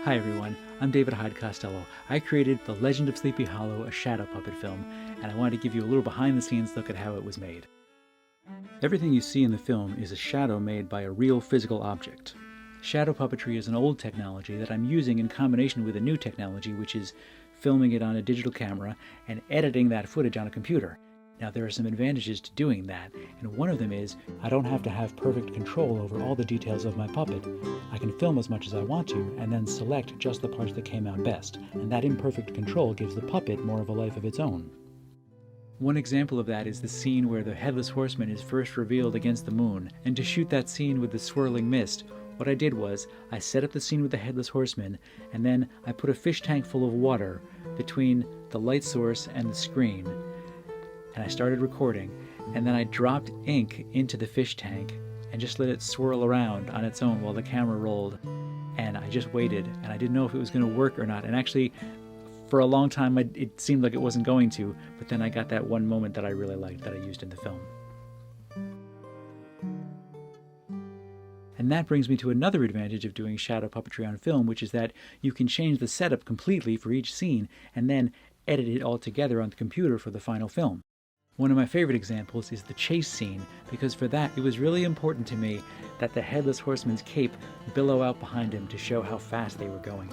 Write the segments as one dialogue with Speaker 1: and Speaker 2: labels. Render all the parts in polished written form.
Speaker 1: Hi everyone, I'm David Hyde Costello. I created The Legend of Sleepy Hollow, a shadow puppet film, and I wanted to give you a little behind-the-scenes look at how it was made. Everything you see in the film is a shadow made by a real physical object. Shadow puppetry is an old technology that I'm using in combination with a new technology, which is filming it on a digital camera and editing that footage on a computer. Now there are some advantages to doing that, and one of them is I don't have to have perfect control over all the details of my puppet. I can film as much as I want to and then select just the parts that came out best, and that imperfect control gives the puppet more of a life of its own. One example of that is the scene where the Headless Horseman is first revealed against the moon, and to shoot that scene with the swirling mist, what I did was I set up the scene with the Headless Horseman, and then I put a fish tank full of water between the light source and the screen. And I started recording, and then I dropped ink into the fish tank and just let it swirl around on its own while the camera rolled. And I just waited, and I didn't know if it was going to work or not. And actually, for a long time, it seemed like it wasn't going to, but then I got that one moment that I really liked that I used in the film. And that brings me to another advantage of doing shadow puppetry on film, which is that you can change the setup completely for each scene and then edit it all together on the computer for the final film. One of my favorite examples is the chase scene, because for that it was really important to me that the Headless Horseman's cape billow out behind him to show how fast they were going.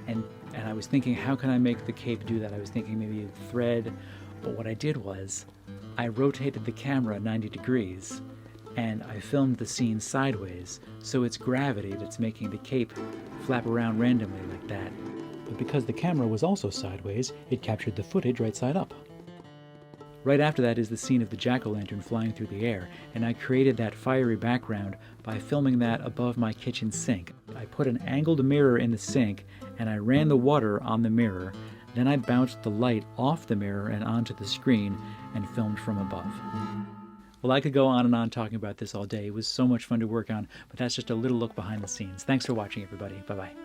Speaker 1: And I was thinking, how can I make the cape do that? I was thinking maybe a thread, but what I did was I rotated the camera 90 degrees and I filmed the scene sideways, so it's gravity that's making the cape flap around randomly like that. But because the camera was also sideways, it captured the footage right side up. Right after that is the scene of the jack-o'-lantern flying through the air, and I created that fiery background by filming that above my kitchen sink. I put an angled mirror in the sink, and I ran the water on the mirror. Then I bounced the light off the mirror and onto the screen and filmed from above. Well, I could go on and on talking about this all day. It was so much fun to work on, but that's just a little look behind the scenes. Thanks for watching, everybody. Bye-bye.